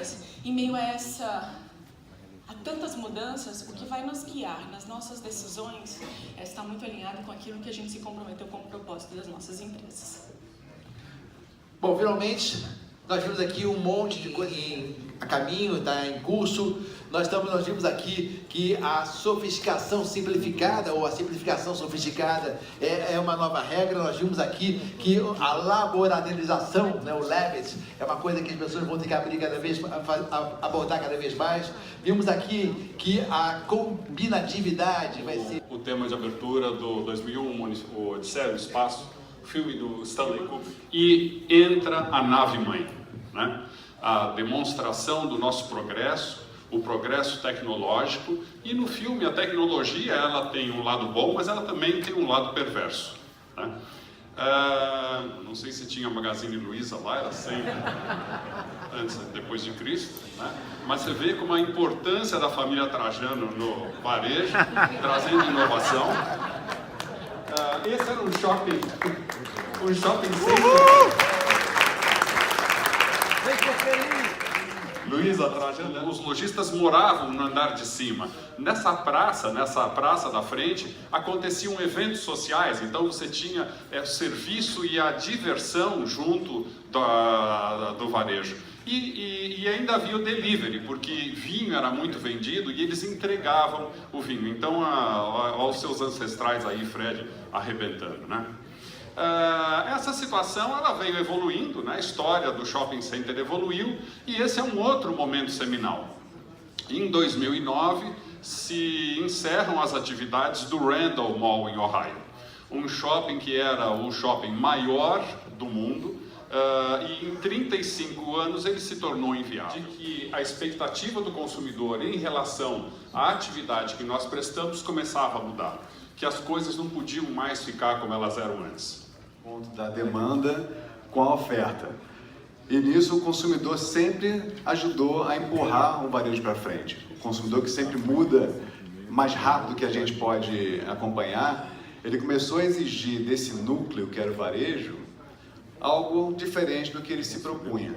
mas em meio a tantas mudanças, o que vai nos guiar nas nossas decisões está muito alinhado com aquilo que a gente se comprometeu com o propósito das nossas empresas. Bom, finalmente, nós vimos aqui um monte de coisa a caminho, está em curso. Nós vimos aqui que a sofisticação simplificada, ou a simplificação sofisticada, é uma nova regra. Nós vimos aqui que a laboralização, né, o Labit, é uma coisa que as pessoas vão ter que abordar cada vez mais. Vimos aqui que a combinatividade vai ser... O tema de abertura do 2001, o Odisseia do Espaço, filme do Stanley Kubrick, e entra a nave-mãe, né? A demonstração do nosso progresso, o progresso tecnológico, e no filme a tecnologia ela tem um lado bom, mas ela também tem um lado perverso, né? Não sei se tinha Magazine Luiza lá, era sempre antes, depois de Cristo, né? Mas você vê como a importância da família Trajano no varejo, trazendo inovação. Esse era um shopping center. Luiza Trajano, os lojistas moravam no andar de cima. Nessa praça da frente, aconteciam eventos sociais, então você tinha o serviço e a diversão junto do varejo. E ainda havia o delivery, porque vinho era muito vendido e eles entregavam o vinho. Então, aos seus ancestrais aí, Fred, arrebentando, né? Essa situação ela veio evoluindo, né? A história do shopping center evoluiu, e esse é um outro momento seminal. Em 2009 se encerram as atividades do Randall Mall em Ohio, um shopping que era o shopping maior do mundo, e em 35 anos ele se tornou inviável. De que a expectativa do consumidor em relação à atividade que nós prestamos começava a mudar, que as coisas não podiam mais ficar como elas eram antes. Ponto da demanda com a oferta. E nisso o consumidor sempre ajudou a empurrar o varejo para frente. O consumidor, que sempre muda mais rápido que a gente pode acompanhar, ele começou a exigir desse núcleo que era o varejo algo diferente do que ele se propunha.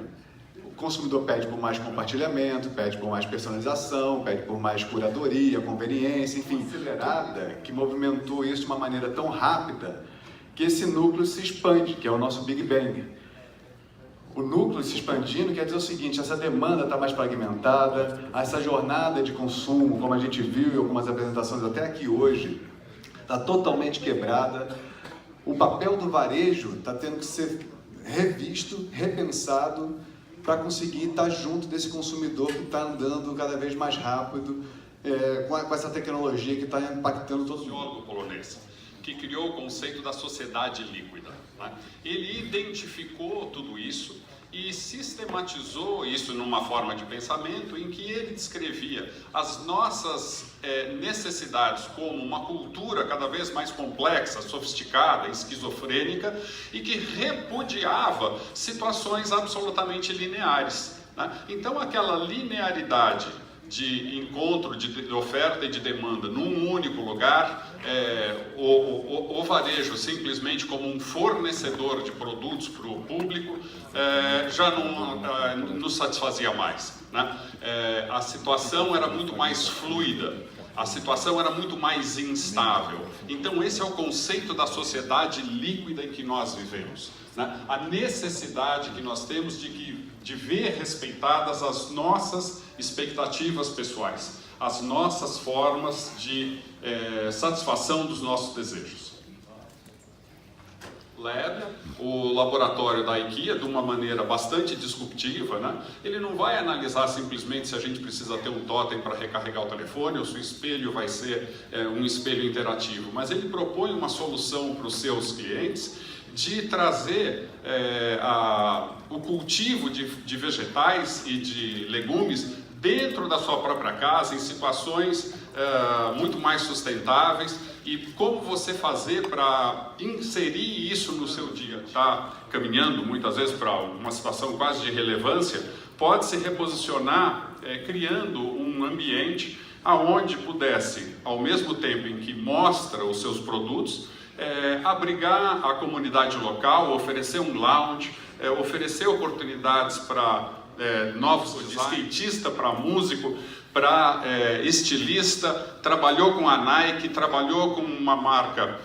O consumidor pede por mais compartilhamento, pede por mais personalização, pede por mais curadoria, conveniência, enfim, acelerada, que movimentou isso de uma maneira tão rápida que esse núcleo se expande, que é o nosso Big Bang. O núcleo se expandindo quer dizer o seguinte: essa demanda está mais fragmentada, essa jornada de consumo, como a gente viu em algumas apresentações até aqui hoje, está totalmente quebrada. O papel do varejo está tendo que ser revisto, repensado, para conseguir estar junto desse consumidor que está andando cada vez mais rápido, com essa tecnologia que está impactando todo mundo. Polonês, que criou o conceito da sociedade líquida, né? Ele identificou tudo isso e sistematizou isso numa forma de pensamento em que ele descrevia as nossas necessidades como uma cultura cada vez mais complexa, sofisticada, esquizofrênica, e que repudiava situações absolutamente lineares, né? Então aquela linearidade de encontro de oferta e de demanda num único lugar, o varejo simplesmente como um fornecedor de produtos para o público, já não nos satisfazia mais, né? A situação era muito mais fluida, a situação era muito mais instável. Então esse é o conceito da sociedade líquida em que nós vivemos, né? A necessidade que nós temos de ver respeitadas as nossas expectativas pessoais, as nossas formas de satisfação dos nossos desejos. Lab, o laboratório da IKEA, de uma maneira bastante disruptiva, né? Ele não vai analisar simplesmente se a gente precisa ter um totem para recarregar o telefone ou se o espelho vai ser um espelho interativo, mas ele propõe uma solução para os seus clientes de trazer o cultivo de vegetais e de legumes dentro da sua própria casa, em situações muito mais sustentáveis, e como você fazer para inserir isso no seu dia. Está caminhando muitas vezes para uma situação quase de relevância, pode se reposicionar criando um ambiente aonde pudesse, ao mesmo tempo em que mostra os seus produtos, abrigar a comunidade local, oferecer um lounge, oferecer oportunidades para novos, de skatista para músico, para estilista, trabalhou com a Nike, trabalhou com uma marca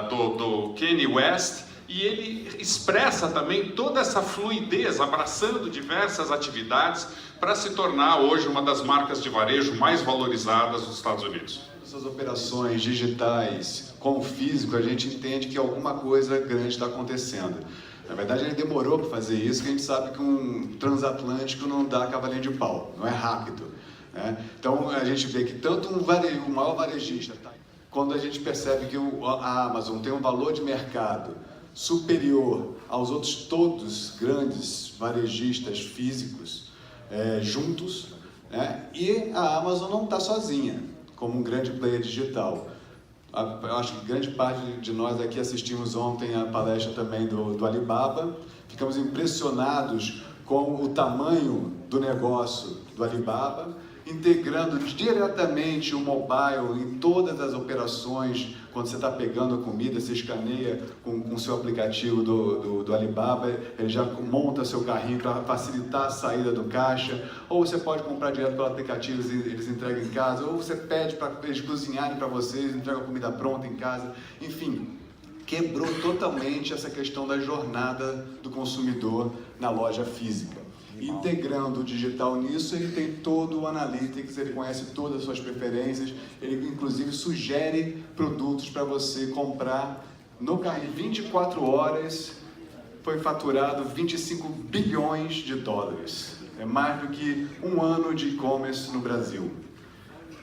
do Kanye West, e ele expressa também toda essa fluidez, abraçando diversas atividades para se tornar hoje uma das marcas de varejo mais valorizadas dos Estados Unidos. Essas operações digitais com o físico, a gente entende que alguma coisa grande está acontecendo. Na verdade, ele demorou para fazer isso, porque a gente sabe que um transatlântico não dá cavalinho de pau, não é rápido, né? Então, a gente vê que tanto o maior varejista, quando a gente percebe que a Amazon tem um valor de mercado superior aos outros todos grandes varejistas físicos juntos, né? E a Amazon não está sozinha, como um grande player digital. Eu acho que grande parte de nós aqui assistimos ontem a palestra também do Alibaba. Ficamos impressionados com o tamanho do negócio do Alibaba, integrando diretamente o mobile em todas as operações. Quando você está pegando a comida, você escaneia com o seu aplicativo do Alibaba, ele já monta seu carrinho para facilitar a saída do caixa, ou você pode comprar direto pelo aplicativo, eles entregam em casa, ou você pede para eles cozinharem para você, eles entregam a comida pronta em casa. Enfim, quebrou totalmente essa questão da jornada do consumidor na loja física. Integrando o digital nisso, ele tem todo o Analytics, ele conhece todas as suas preferências, ele inclusive sugere produtos para você comprar no carrinho. 24 horas foi faturado 25 bilhões de dólares. É mais do que um ano de e-commerce no Brasil.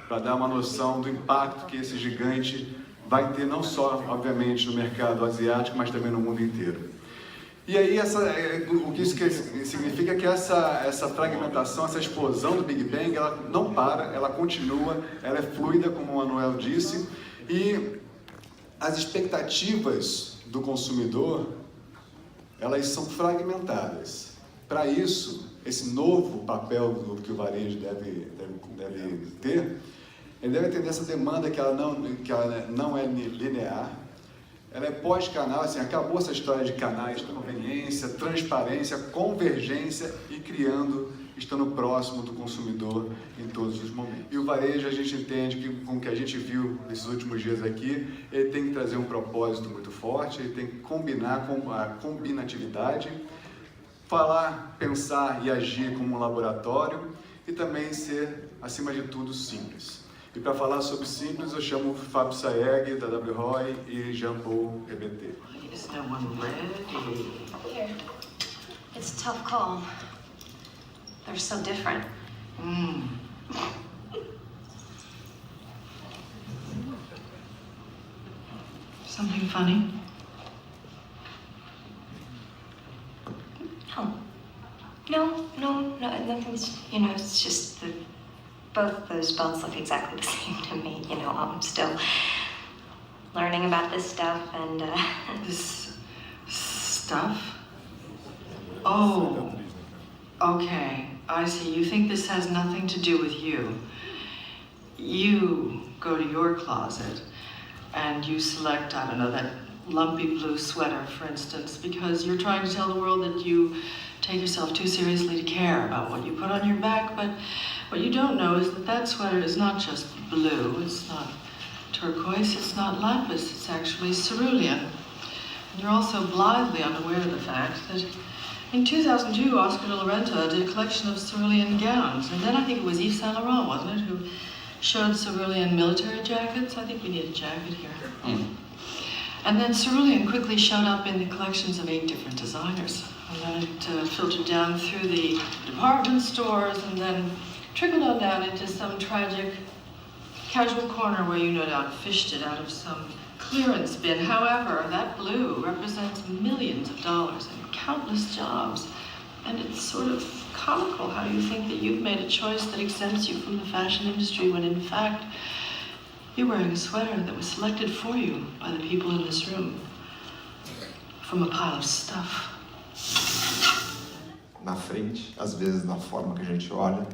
Para dar uma noção do impacto que esse gigante vai ter, não só, obviamente, no mercado asiático, mas também no mundo inteiro. E aí, o que isso significa é que essa fragmentação, essa explosão do Big Bang, ela não para, ela continua, ela é fluida, como o Manuel disse, e as expectativas do consumidor, elas são fragmentadas. Para isso, esse novo papel que o varejo deve ter, ele deve atender essa demanda que ela não é linear. Ela é pós-canal, assim, acabou essa história de canais de conveniência, transparência, convergência e estando próximo do consumidor em todos os momentos. E o varejo, a gente entende que, com o que a gente viu nesses últimos dias aqui, ele tem que trazer um propósito muito forte, ele tem que combinar com a combinatividade, falar, pensar e agir como um laboratório e também ser, acima de tudo, simples. E para falar sobre simples, eu chamo Fábio Saeg, da W. Roy, e Jean-Paul EBT. Is no one ready? Here. It's a tough call. They're so different. Something funny? No, nothing's, it's just that both those belts look exactly the same to me. I'm still learning about this stuff and, This stuff? Oh, okay. I see. You think this has nothing to do with you. You go to your closet and you select, I don't know, that lumpy blue sweater, for instance, because you're trying to tell the world that you take yourself too seriously to care about what you put on your back, but what you don't know is that sweater is not just blue, it's not turquoise, it's not lapis, it's actually cerulean. And you're also blithely unaware of the fact that in 2002, Oscar de la Renta did a collection of cerulean gowns, and then I think it was Yves Saint Laurent, wasn't it, who showed cerulean military jackets. I think we need a jacket here. And then cerulean quickly showed up in the collections of 8 different designers. And then it filtered down through the department stores and then trickled on down into some tragic casual corner where you no doubt fished it out of some clearance bin. However, that blue represents millions of dollars and countless jobs. And it's sort of comical how you think that you've made a choice that exempts you from the fashion industry when in fact you're wearing a sweater that was selected for you by the people in this room from a pile of stuff. Na frente, às vezes na forma que a gente olha,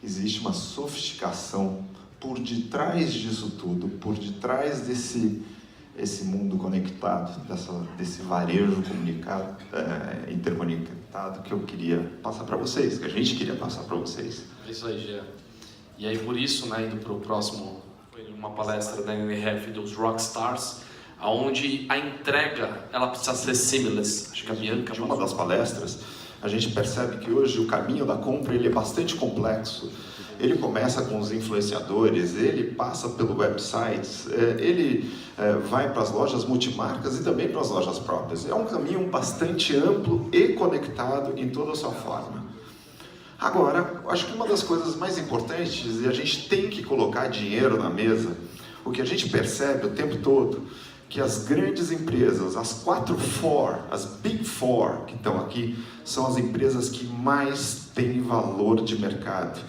existe uma sofisticação por detrás disso tudo, por detrás esse mundo conectado, desse varejo comunicado, interconectado. conectado que eu queria passar para vocês, que a gente queria passar para vocês. É isso aí, Gê. E aí por isso, né, indo para o próximo, foi uma palestra da NRF dos Rockstars, onde a entrega ela precisa ser seamless. Acho que a Bianca... De uma das palestras, a gente percebe que hoje o caminho da compra ele é bastante complexo. Ele começa com os influenciadores, ele passa pelo website, ele vai para as lojas multimarcas e também para as lojas próprias. É um caminho bastante amplo e conectado em toda a sua forma. Agora, acho que uma das coisas mais importantes, e a gente tem que colocar dinheiro na mesa, o que a gente percebe o tempo todo, que as grandes empresas, as 4 as Big Four que estão aqui, são as empresas que mais têm valor de mercado.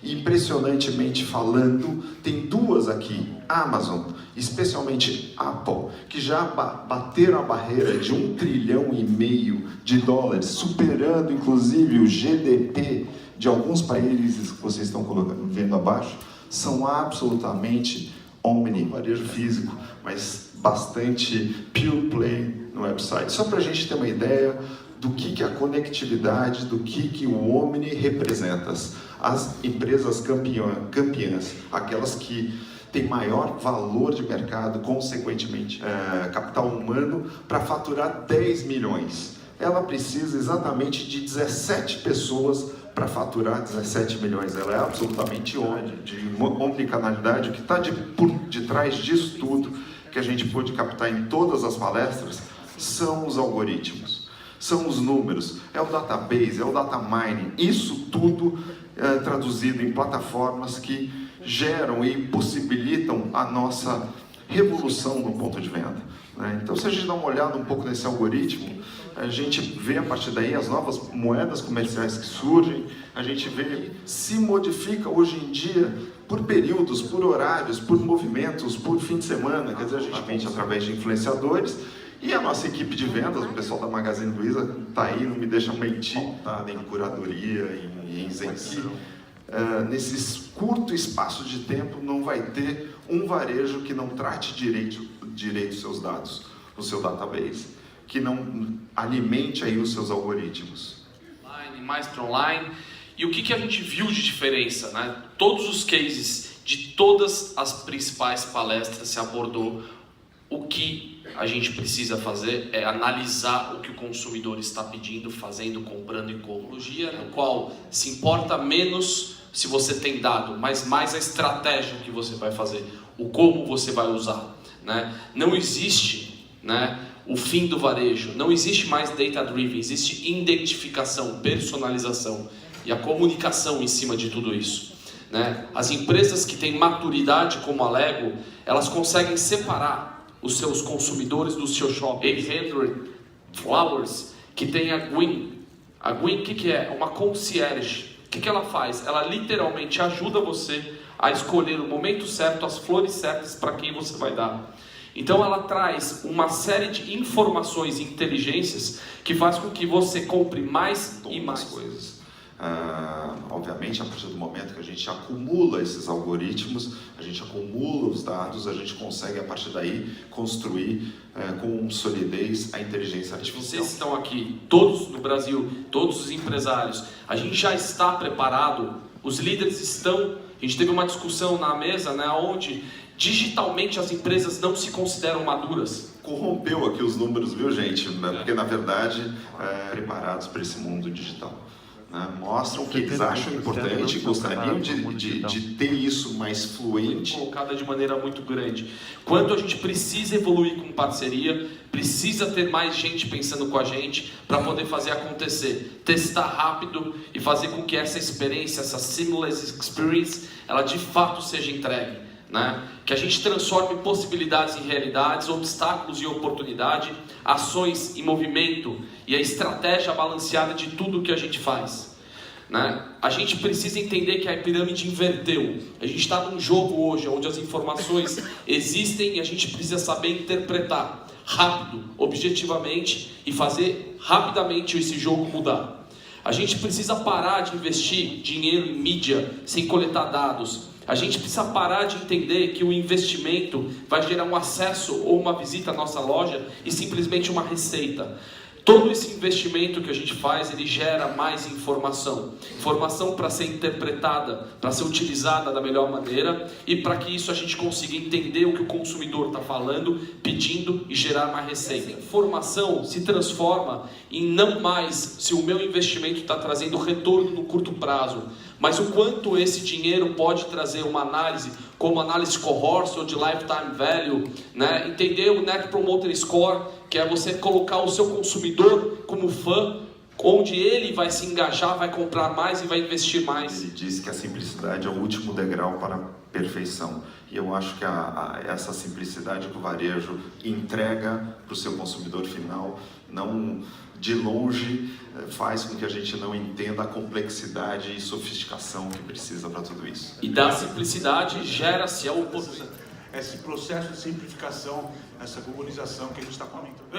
Impressionantemente falando, tem 2 aqui, Amazon, especialmente Apple, que já bateram a barreira de $1,5 trilhão, superando inclusive o GDP de alguns países que vocês estão vendo abaixo, são absolutamente omni, varejo físico, mas bastante pure play no website. Só para a gente ter uma ideia do que a conectividade, do que o omni representa. As empresas campeãs, aquelas que têm maior valor de mercado, consequentemente, capital humano, para faturar 10 milhões. Ela precisa exatamente de 17 pessoas para faturar 17 milhões. Ela é absolutamente omnicanalidade. O que está por detrás disso tudo, que a gente pôde captar em todas as palestras, são os algoritmos, são os números, é o database, é o data mining. Isso tudo traduzido em plataformas que geram e possibilitam a nossa revolução no ponto de venda. Então, se a gente dá uma olhada um pouco nesse algoritmo, a gente vê a partir daí as novas moedas comerciais que surgem, a gente vê, se modifica hoje em dia por períodos, por horários, por movimentos, por fim de semana, quer dizer, a gente vende através de influenciadores, e a nossa equipe de vendas, o pessoal da Magazine Luiza, está aí, não me deixa mentir, tá? Em curadoria, em Zenki. Nesses curto espaço de tempo, não vai ter um varejo que não trate direito os seus dados, o seu database, que não alimente aí os seus algoritmos. Mais para online. E o que a gente viu de diferença, né? Todos os cases de todas as principais palestras se abordou o que a gente precisa fazer é analisar o que o consumidor está pedindo, fazendo, comprando em tecnologia, no qual se importa menos se você tem dado, mas mais a estratégia que você vai fazer, o como você vai usar, né? Não existe, né, o fim do varejo, não existe mais data-driven, existe identificação, personalização e a comunicação em cima de tudo isso, né? As empresas que têm maturidade como a Lego, elas conseguem separar os seus consumidores do seu shopping. 800 Flowers, que tem a Gwen. A Gwen, o que é? Uma concierge. O que ela faz? Ela literalmente ajuda você a escolher o momento certo, as flores certas para quem você vai dar. Então ela traz uma série de informações e inteligências que faz com que você compre mais e mais coisas. Obviamente, a partir do momento que a gente acumula esses algoritmos, a gente acumula os dados, a gente consegue, a partir daí, construir com solidez a inteligência artificial. Vocês estão aqui, todos no Brasil, todos os empresários, a gente já está preparado, os líderes estão, a gente teve uma discussão na mesa, né, onde digitalmente as empresas não se consideram maduras. Corrompeu aqui os números, viu, gente? Porque, na verdade, preparados para esse mundo digital. Mostram que eles acham importante, gostariam de ter isso mais fluente. Colocada de maneira muito grande. Quanto a gente precisa evoluir com parceria, precisa ter mais gente pensando com a gente para poder fazer acontecer. Testar rápido e fazer com que essa experiência, essa seamless experience, ela de fato seja entregue. Né? Que a gente transforme possibilidades em realidades, obstáculos em oportunidade, ações em movimento e a estratégia balanceada de tudo que a gente faz. Né? A gente precisa entender que a pirâmide inverteu. A gente está num jogo hoje onde as informações existem e a gente precisa saber interpretar rápido, objetivamente e fazer rapidamente esse jogo mudar. A gente precisa parar de investir dinheiro em mídia sem coletar dados. A gente precisa parar de entender que o investimento vai gerar um acesso ou uma visita à nossa loja e simplesmente uma receita. Todo esse investimento que a gente faz, ele gera mais informação. Informação para ser interpretada, para ser utilizada da melhor maneira e para que isso a gente consiga entender o que o consumidor está falando, pedindo e gerar mais receita. Informação se transforma em não mais se o meu investimento está trazendo retorno no curto prazo, mas o quanto esse dinheiro pode trazer uma análise, como análise cohort ou de lifetime value, né? Entender o Net Promoter Score, que é você colocar o seu consumidor como fã, onde ele vai se engajar, vai comprar mais e vai investir mais. Ele disse que a simplicidade é o último degrau para a perfeição. E eu acho que essa simplicidade que o varejo entrega para o seu consumidor final, não de longe faz com que a gente não entenda a complexidade e sofisticação que precisa para tudo isso. E da simplicidade gera-se a oposição. Esse processo de simplificação, essa globalização que a gente está comentando.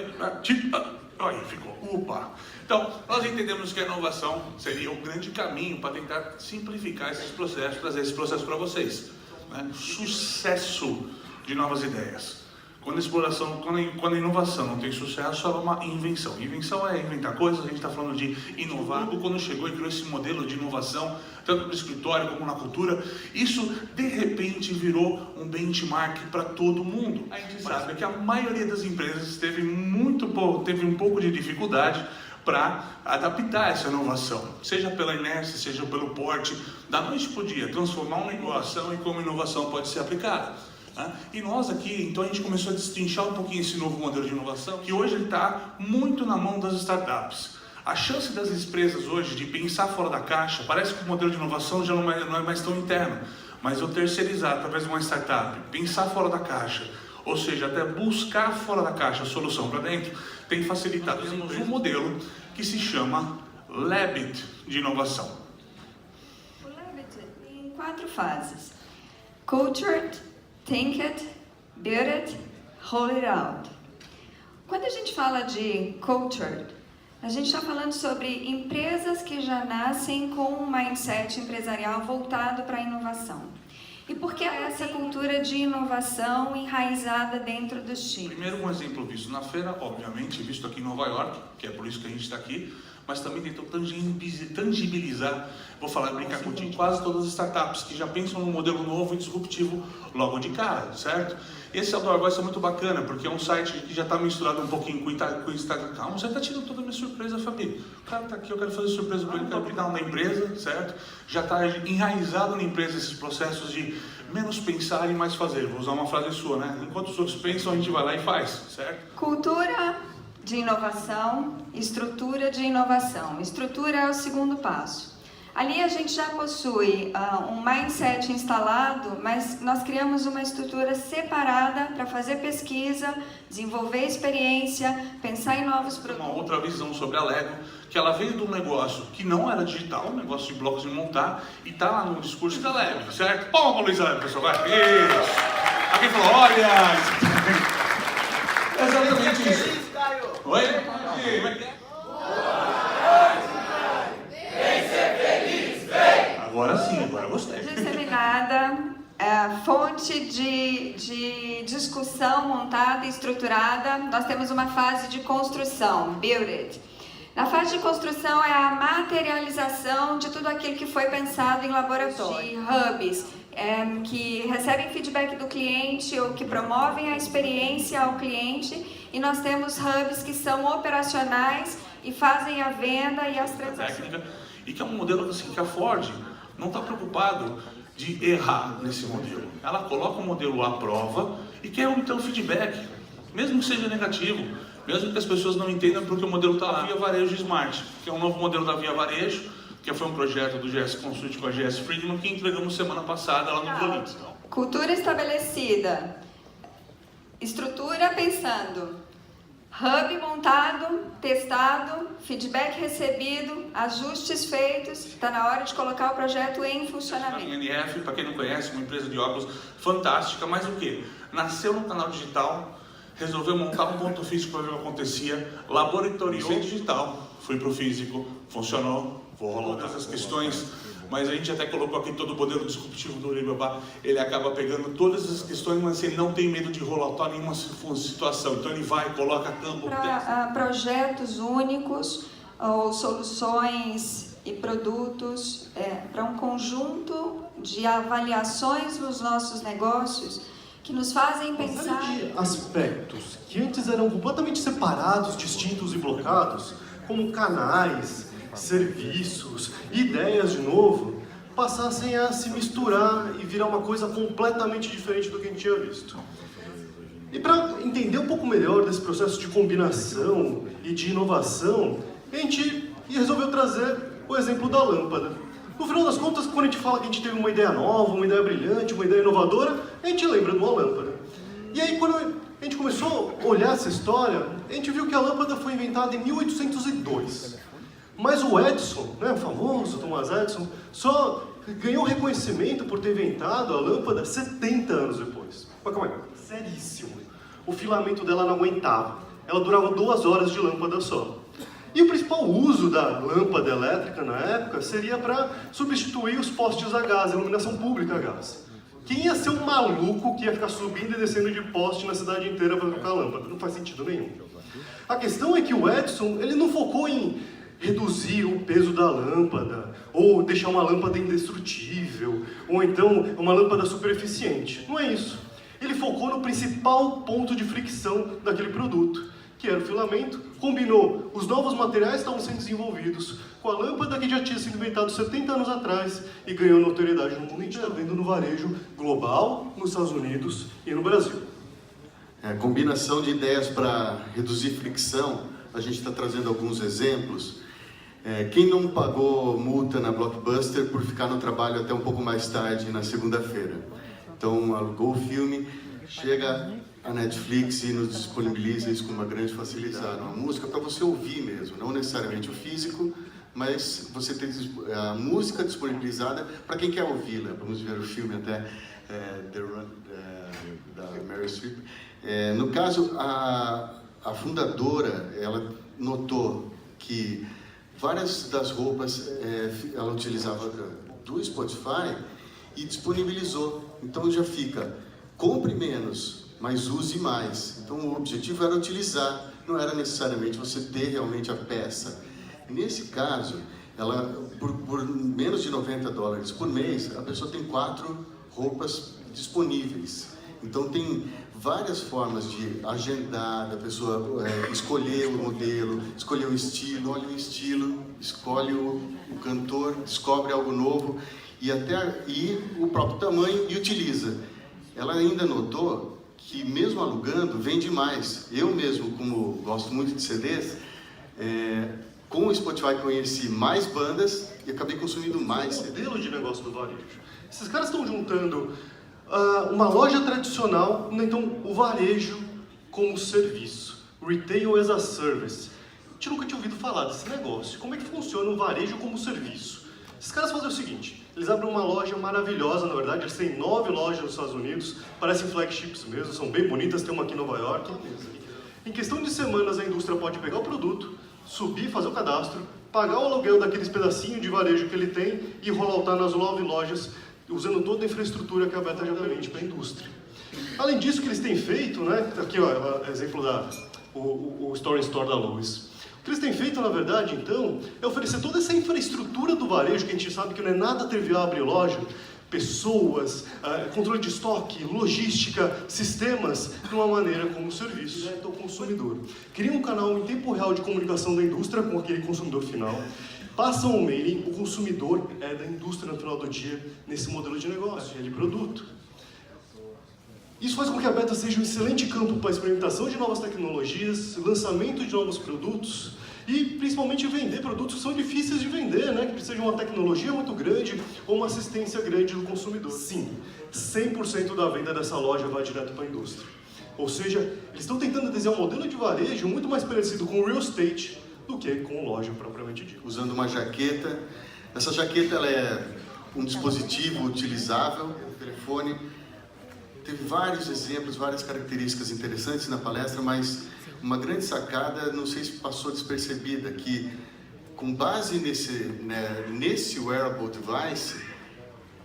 Aí ficou, upa! Então, nós entendemos que a inovação seria o grande caminho para tentar simplificar esses processos, trazer esse processo para vocês. Né? Sucesso de novas ideias. Quando a inovação não tem sucesso, ela é uma invenção. Invenção é inventar coisas, a gente está falando de inovar. Quando chegou e criou esse modelo de inovação, tanto no escritório como na cultura, isso de repente virou um benchmark para todo mundo. A gente sabe que a maioria das empresas teve um pouco de dificuldade para adaptar essa inovação, seja pela inércia, seja pelo porte, da noite para o dia, transformar uma inovação e como inovação pode ser aplicada. E nós aqui, então a gente começou a destrinchar um pouquinho esse novo modelo de inovação, que hoje ele está muito na mão das startups. A chance das empresas hoje de pensar fora da caixa, parece que o modelo de inovação já não é mais tão interno, mas eu terceirizar através de uma startup, pensar fora da caixa, ou seja, até buscar fora da caixa a solução para dentro, tem facilitado. Temos um modelo que se chama Labit de inovação. O Labit tem 4 fases: Cultured, Think It, Build It, Roll It Out. Quando a gente fala de Cultured, a gente está falando sobre empresas que já nascem com um mindset empresarial voltado para a inovação. E por que essa cultura de inovação enraizada dentro dos times? Primeiro, um exemplo visto na feira, obviamente, visto aqui em Nova York, que é por isso que a gente está aqui, mas também tentou tangibilizar, vou brincar contigo, quase todas as startups que já pensam num modelo novo e disruptivo logo de cara, certo? Esse Outdoor Voice é muito bacana, porque é um site que já está misturado um pouquinho com o Instagram. Calma, você está tirando toda a minha surpresa, Fabi. O cara está aqui, eu quero fazer surpresa para ele, quero aplicar na empresa, certo? Já está enraizado na empresa esses processos de menos pensar e mais fazer. Vou usar uma frase sua, né? Enquanto os outros pensam, a gente vai lá e faz, certo? Cultura de inovação, estrutura de inovação. Estrutura é o segundo passo. Ali a gente já possui um mindset instalado, mas nós criamos uma estrutura separada para fazer pesquisa, desenvolver experiência, pensar em novos produtos. Uma outra visão sobre a Lego, que ela veio de um negócio que não era digital, um negócio de blocos de montar, e está lá no discurso da Lego, certo? Palma para o Luiz Lego, pessoal, vai! Isso! Alguém falou, olha! É exatamente isso. Oi? Como é que é? Agora sim, agora eu gostei. Disseminada, fonte de discussão montada e estruturada. Nós temos uma fase de construção, build it. Na fase de construção é a materialização de tudo aquilo que foi pensado em laboratório. De hubs que recebem feedback do cliente ou que promovem a experiência ao cliente. E nós temos hubs que são operacionais e fazem a venda e as transações. Técnica, e que é um modelo assim, que a Ford não está preocupado de errar nesse modelo. Ela coloca o modelo à prova e quer obter um feedback, mesmo que seja negativo, mesmo que as pessoas não entendam porque o modelo está lá. Via Varejo Smart, que é um novo modelo da Via Varejo, que foi um projeto do GS Consult com a GS Friedman, que entregamos semana passada lá no Violins. Cultura estabelecida, estrutura pensando, hub montado, testado, feedback recebido, ajustes feitos, está na hora de colocar o projeto em funcionamento. A NF, para quem não conhece, uma empresa de óculos fantástica, mas o que? Nasceu no canal digital, resolveu montar um ponto físico para ver o que acontecia, laboratoriou digital, fui para o físico, funcionou, vou rolar todas as questões mas a gente até colocou aqui todo o modelo disruptivo do Alibaba, ele acaba pegando todas as questões, mas ele não tem medo de rolar nenhuma situação, então ele vai, coloca a campo. Para projetos únicos ou soluções e produtos, para um conjunto de avaliações nos nossos negócios que nos fazem pensar... Uma série de aspectos que antes eram completamente separados, distintos e blocados, como canais, serviços, ideias de novo, passassem a se misturar e virar uma coisa completamente diferente do que a gente tinha visto. E para entender um pouco melhor desse processo de combinação e de inovação, a gente resolveu trazer o exemplo da lâmpada. No final das contas, quando a gente fala que a gente teve uma ideia nova, uma ideia brilhante, uma ideia inovadora, a gente lembra de uma lâmpada. E aí, quando a gente começou a olhar essa história, a gente viu que a lâmpada foi inventada em 1802. Mas o Edison, né, o famoso Thomas Edison, só ganhou reconhecimento por ter inventado a lâmpada 70 anos depois. Mas calma aí, seríssimo. O filamento dela não aguentava. Ela durava 2 horas de lâmpada só. E o principal uso da lâmpada elétrica na época seria para substituir os postes a gás, a iluminação pública a gás. Quem ia ser um maluco que ia ficar subindo e descendo de poste na cidade inteira para trocar a lâmpada? Não faz sentido nenhum. A questão é que o Edison, ele não focou em reduzir o peso da lâmpada, ou deixar uma lâmpada indestrutível, ou então uma lâmpada super eficiente. Não é isso. Ele focou no principal ponto de fricção daquele produto, que era o filamento, combinou os novos materiais que estavam sendo desenvolvidos com a lâmpada que já tinha sido inventada 70 anos atrás e ganhou notoriedade no mundo inteiro, vendo no varejo global, nos Estados Unidos e no Brasil. Combinação de ideias para reduzir fricção, a gente está trazendo alguns exemplos. Quem não pagou multa na Blockbuster por ficar no trabalho até um pouco mais tarde na segunda-feira? Então, alugou o filme, chega a Netflix e nos disponibiliza isso com uma grande facilidade. Uma música para você ouvir mesmo, não necessariamente o físico, mas você tem a música disponibilizada para quem quer ouvi-la. Vamos ver o filme até The Run, da Meryl Streep. No caso, a fundadora, ela notou que várias das roupas ela utilizava do Spotify e disponibilizou. Então já fica, compre menos, mas use mais. Então o objetivo era utilizar, não era necessariamente você ter realmente a peça. Nesse caso, ela, por menos de $90 por mês, a pessoa tem 4 roupas disponíveis. Então tem várias formas de agendar, da pessoa escolher o modelo, escolher o estilo, olha o estilo, escolhe o cantor, descobre algo novo e o próprio tamanho e utiliza. Ela ainda notou que mesmo alugando, vende mais. Eu mesmo, como gosto muito de CDs, com o Spotify conheci mais bandas e acabei consumindo mais CDs. Modelo de negócio do varejo. Esses caras estão juntando uma loja tradicional, então o varejo como serviço, retail as a service. A gente nunca tinha ouvido falar desse negócio. Como é que funciona o varejo como serviço? Esses caras fazem o seguinte, eles abrem uma loja maravilhosa, na verdade, eles têm 9 lojas nos Estados Unidos, parecem flagships mesmo, são bem bonitas, tem uma aqui em Nova York. Em questão de semanas, a indústria pode pegar o produto, subir, fazer o cadastro, pagar o aluguel daqueles pedacinhos de varejo que ele tem e rolloutar nas 9 lojas, usando toda a infraestrutura que a Beta já permite para a indústria. Além disso, o que eles têm feito, né? Aqui, ó, exemplo o Store in Store da Lowe's. O que eles têm feito, na verdade, então, é oferecer toda essa infraestrutura do varejo, que a gente sabe que não é nada trivial abrir loja, pessoas, controle de estoque, logística, sistemas, de uma maneira como serviço direto ao consumidor. Cria um canal em tempo real de comunicação da indústria com aquele consumidor final, passam o mailing, o consumidor é da indústria no final do dia, nesse modelo de negócio, de produto. Isso faz com que a Beta seja um excelente campo para a experimentação de novas tecnologias, lançamento de novos produtos e, principalmente, vender produtos que são difíceis de vender, né? Que precisam de uma tecnologia muito grande ou uma assistência grande do consumidor. Sim, 100% da venda dessa loja vai direto para a indústria. Ou seja, eles estão tentando desenhar um modelo de varejo muito mais parecido com o real estate do que com loja propriamente dita. Usando uma jaqueta. Essa jaqueta ela é um dispositivo utilizável, um telefone. Teve vários exemplos, várias características interessantes na palestra, mas uma grande sacada, não sei se passou despercebida, que com base nesse wearable device,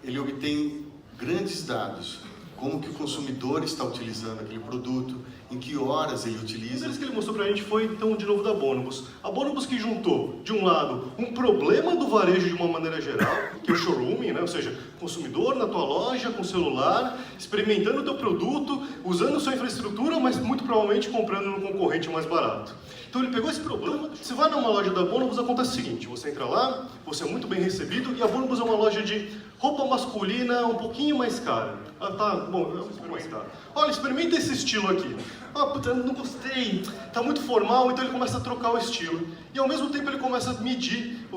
ele obtém grandes dados, como que o consumidor está utilizando aquele produto, em que horas ele utiliza. O que ele mostrou pra gente foi, então, de novo, da Bonobos. A Bonobos que juntou, de um lado, um problema do varejo de uma maneira geral, que é o showrooming, né? Ou seja, consumidor na tua loja, com celular, experimentando o teu produto, usando sua infraestrutura, mas muito provavelmente comprando no concorrente mais barato. Então ele pegou esse problema. Você vai numa loja da Bonobos, acontece o seguinte: você entra lá, você é muito bem recebido, e a Bonobos é uma loja de roupa masculina um pouquinho mais cara. Ah, tá, bom, eu vou experimentar. Olha, experimenta esse estilo aqui. Ah, puta, não gostei, tá muito formal, então ele começa a trocar o estilo. E ao mesmo tempo ele começa a medir,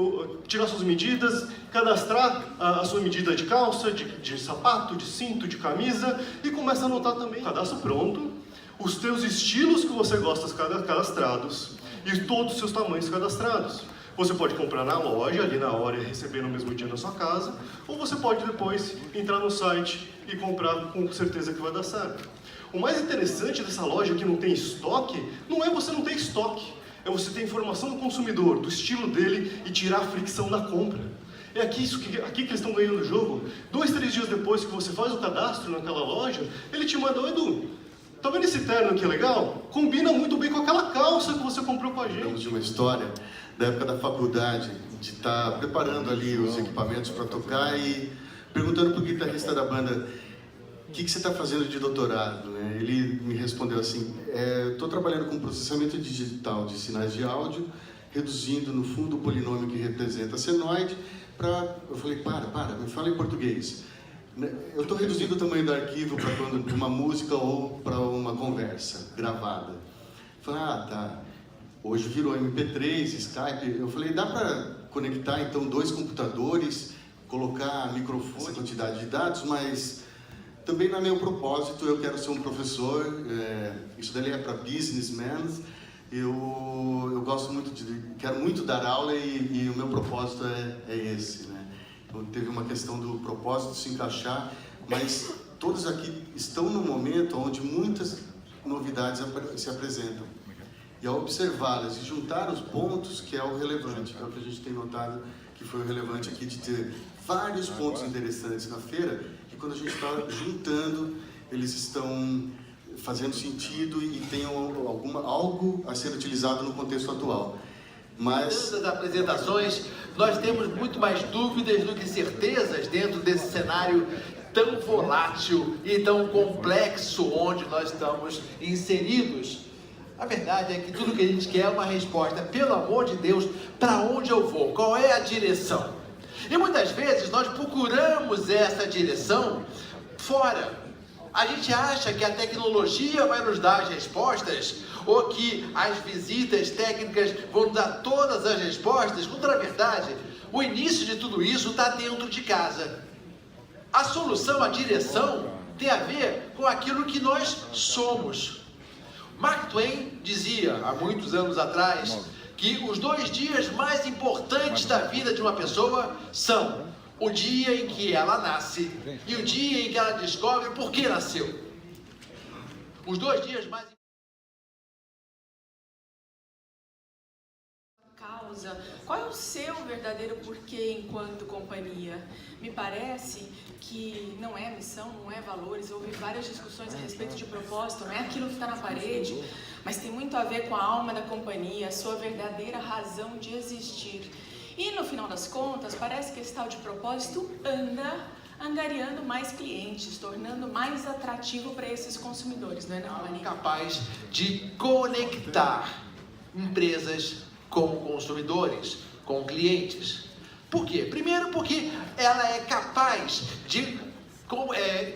tirar suas medidas, cadastrar a sua medida de calça, de sapato, de cinto, de camisa, e começa a anotar também, cadastro pronto, os teus estilos que você gosta cadastrados e todos os seus tamanhos cadastrados. Você pode comprar na loja, ali na hora, e receber no mesmo dia na sua casa, ou você pode depois entrar no site e comprar com certeza que vai dar certo. O mais interessante dessa loja que não tem estoque, não é você não ter estoque, é você ter informação do consumidor, do estilo dele e tirar a fricção da compra. É aqui que eles estão ganhando o jogo. 2, 3 dias depois que você faz o cadastro naquela loja, ele te manda: Edu, tá vendo esse terno que é legal? Combina muito bem com aquela calça que você comprou com a gente. Temos de uma história da época da faculdade, de estar preparando ali os equipamentos para tocar e perguntando para o guitarrista da banda: o que você está fazendo de doutorado? Né? Ele me respondeu assim: estou trabalhando com processamento digital de sinais de áudio, reduzindo no fundo o polinômio que representa a senoide para... Eu falei: para, me fala em português. Eu estou reduzindo o tamanho do arquivo para uma música ou para uma conversa gravada. Eu falei: ah, tá. Hoje virou MP3, Skype. Eu falei: dá para conectar então 2 computadores, colocar microfone, essa quantidade de dados, mas também não é meu propósito, eu quero ser um professor, isso daí é para businessmen, eu gosto muito quero muito dar aula e o meu propósito é esse, né? Então teve uma questão do propósito se encaixar, mas todos aqui estão num momento onde muitas novidades se apresentam. E ao observá-las e juntar os pontos, que é o relevante, é o que a gente tem notado que foi o relevante aqui, de ter vários pontos interessantes na feira, e quando a gente está juntando, eles estão fazendo sentido e tem algo a ser utilizado no contexto atual. Mas das apresentações, nós temos muito mais dúvidas do que certezas dentro desse cenário tão volátil e tão complexo onde nós estamos inseridos. A verdade é que tudo que a gente quer é uma resposta, pelo amor de Deus, para onde eu vou? Qual é a direção? E muitas vezes nós procuramos essa direção fora. A gente acha que a tecnologia vai nos dar as respostas, ou que as visitas técnicas vão nos dar todas as respostas, quando na verdade o início de tudo isso está dentro de casa. A solução, a direção, tem a ver com aquilo que nós somos. Mark Twain dizia, há muitos anos atrás, que os 2 dias mais importantes da vida de uma pessoa são o dia em que ela nasce e o dia em que ela descobre por que nasceu. Os 2 dias mais causa. Qual é o seu verdadeiro porquê enquanto companhia? Me parece que não é missão, não é valores. Houve várias discussões a respeito de propósito, não é aquilo que está na parede, mas tem muito a ver com a alma da companhia, a sua verdadeira razão de existir. E no final das contas, parece que esse tal de propósito anda angariando mais clientes, tornando mais atrativo para esses consumidores, não é não, Maria? Capaz de conectar empresas com consumidores, com clientes. Por quê? Primeiro porque ela é capaz de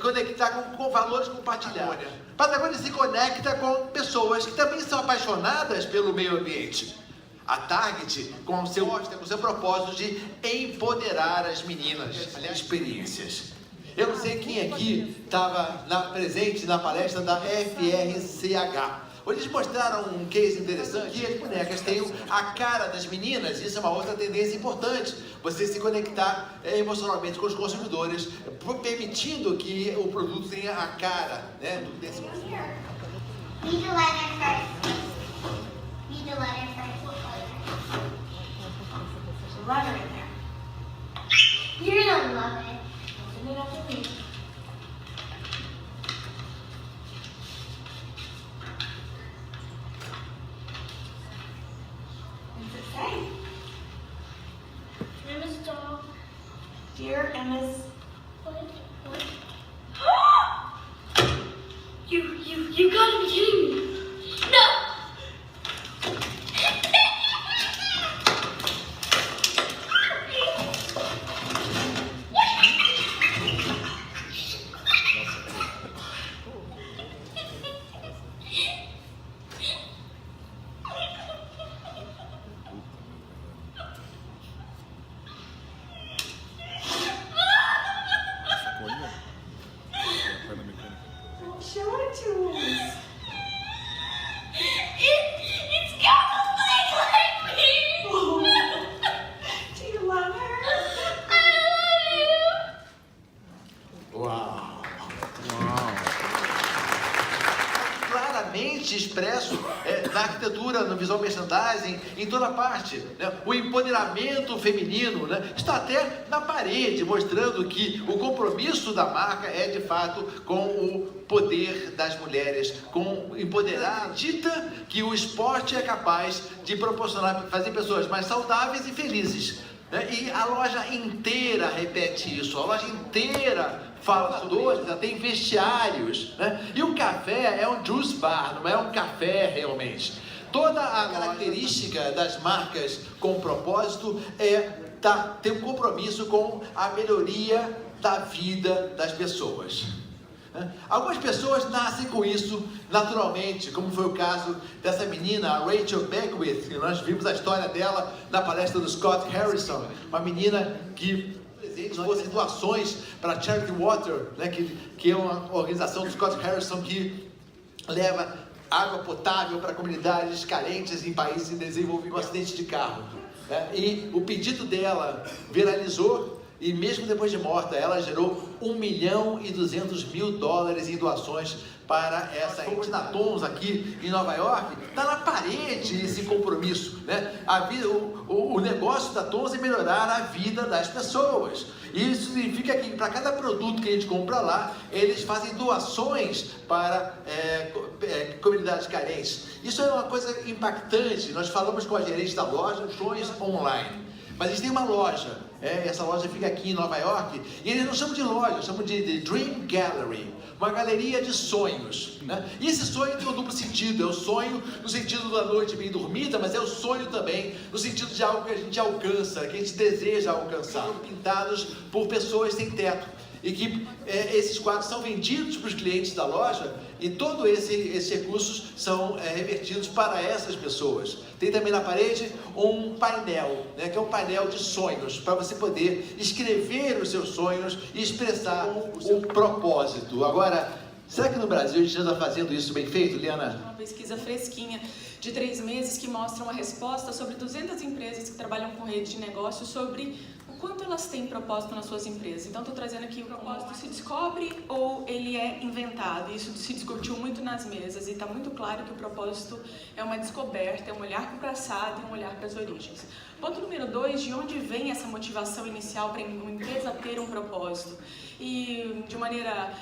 conectar com valores compartilhados. Patagônia se conecta com pessoas que também são apaixonadas pelo meio ambiente. A Target, com o seu propósito de empoderar as meninas, aliás, experiências. Eu não sei quem aqui estava presente na palestra da FRCH. Eles mostraram um case interessante, que as bonecas têm a cara das meninas, isso é uma outra tendência importante, você se conectar emocionalmente com os consumidores, permitindo que o produto tenha a cara, né, desse consumidor. Read the letter first. Read the letter first. run right there. You're gonna love it. Open it up and read. What's it say? Dear Miss Dog. Dear Emma's. What? You gotta be kidding me. No! Don't show it to us. It's got a leg like me. Oh. Do you love her? I love you. Uau! Claramente expresso na arquitetura, no visual merchandising, em toda parte. Né? O empoderamento feminino, né? Está até na parede, mostrando que o compromisso da marca é de fato com o poder das mulheres, com empoderar. Dita que o esporte é capaz de proporcionar, fazer pessoas mais saudáveis e felizes. Né? E a loja inteira repete isso, a loja inteira fala sobre, já tem vestiários, né? E o café é um juice bar, não é um café realmente. Toda a característica das marcas com propósito é ter um compromisso com a melhoria da vida das pessoas. Algumas pessoas nascem com isso naturalmente, como foi o caso dessa menina, a Rachel Beckwith, que nós vimos a história dela na palestra do Scott Harrison, uma menina que fossem doações para Charity Water, né, que é uma organização do Scott Harrison que leva água potável para comunidades carentes em países em desenvolvimento, um acidente de carro. Né? E o pedido dela viralizou e mesmo depois de morta, ela gerou $1.200.000 em doações para essa entidade. Na Tons aqui em Nova York, está na parede esse compromisso, né? O negócio da Tons é melhorar a vida das pessoas. E isso significa que para cada produto que a gente compra lá, eles fazem doações para comunidades carentes. Isso é uma coisa impactante. Nós falamos com a gerente da loja, Tons Online. Mas eles têm uma loja, essa loja fica aqui em Nova York, e eles não chamam de loja, chamam de Dream Gallery, uma galeria de sonhos. Né? E esse sonho tem um duplo sentido, é o sonho no sentido da noite bem dormida, mas é o sonho também no sentido de algo que a gente alcança, que a gente deseja alcançar. Pintados por pessoas sem teto. E que esses quadros são vendidos para os clientes da loja e todos esses recursos são revertidos para essas pessoas. Tem também na parede um painel, né, que é um painel de sonhos, para você poder escrever os seus sonhos e expressar o seu propósito. Agora, será que no Brasil a gente anda fazendo isso bem feito, Liana? Uma pesquisa fresquinha de 3 meses que mostra uma resposta sobre 200 empresas que trabalham com rede de negócio sobre o quanto elas têm propósito nas suas empresas. Então, estou trazendo aqui o propósito se descobre ou ele é inventado. Isso se discutiu muito nas mesas e está muito claro que o propósito é uma descoberta, é um olhar para o passado e um olhar para as origens. Ponto número 2, de onde vem essa motivação inicial para uma empresa ter um propósito? E de maneira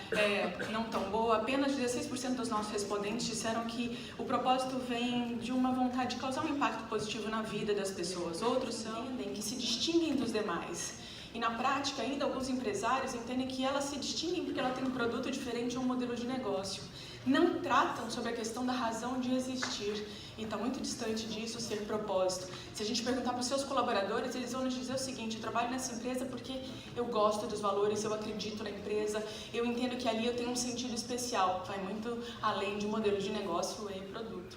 não tão boa, apenas 16% dos nossos respondentes disseram que o propósito vem de uma vontade de causar um impacto positivo na vida das pessoas. Outros entendem que se distinguem dos demais. E na prática, ainda alguns empresários entendem que elas se distinguem porque ela tem um produto diferente ou um modelo de negócio. Não tratam sobre a questão da razão de existir. E está muito distante disso ser propósito. Se a gente perguntar para os seus colaboradores, eles vão nos dizer o seguinte: eu trabalho nessa empresa porque eu gosto dos valores, eu acredito na empresa, eu entendo que ali eu tenho um sentido especial. Vai muito além de modelo de negócio e produto.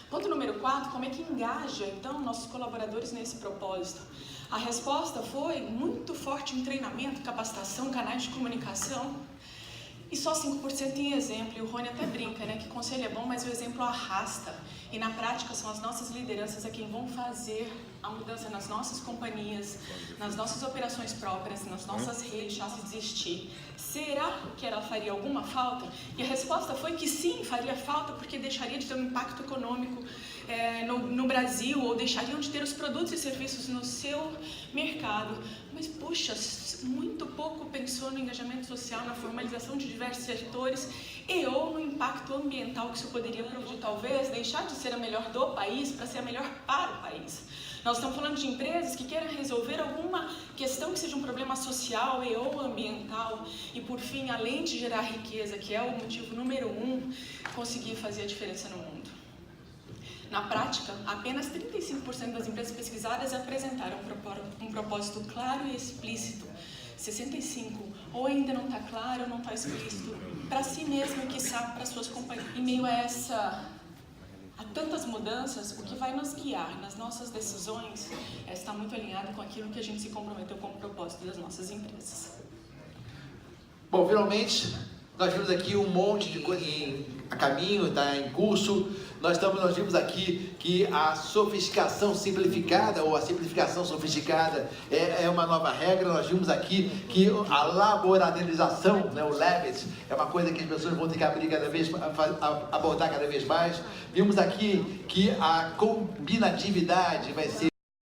Ponto número 4, como é que engaja, então, nossos colaboradores nesse propósito? A resposta foi muito forte em treinamento, capacitação, canais de comunicação. E só 5% em exemplo, e o Rony até brinca, né, que conselho é bom, mas o exemplo arrasta. E na prática são as nossas lideranças a quem vão fazer a mudança nas nossas companhias, nas nossas operações próprias, nas nossas redes, se desistir. Será que ela faria alguma falta? E a resposta foi que sim, faria falta, porque deixaria de ter um impacto econômico no Brasil, ou deixariam de ter os produtos e serviços no seu mercado. Mas, puxa, muito pouco pensou no engajamento social, na formalização de diversos setores ou no impacto ambiental que isso poderia produzir, talvez deixar de ser a melhor do país para ser a melhor para o país. Nós estamos falando de empresas que querem resolver alguma questão que seja um problema social ou ambiental e, por fim, além de gerar riqueza, que é o motivo número 1, conseguir fazer a diferença no mundo. Na prática, apenas 35% das empresas pesquisadas apresentaram um propósito claro e explícito. 65% ou ainda não está claro ou não está explícito para si mesmo e, quiçá, para suas companhias. Em meio a tantas mudanças, o que vai nos guiar nas nossas decisões está muito alinhado com aquilo que a gente se comprometeu com o propósito das nossas empresas. Bom, finalmente, nós vimos aqui um monte de coisa a caminho, está em curso. Nós vimos aqui que a sofisticação simplificada, ou a simplificação sofisticada, é uma nova regra. Nós vimos aqui que a laboralização, né, o Labit, é uma coisa que as pessoas vão ter que abordar cada vez mais. Vimos aqui que a combinatividade vai ser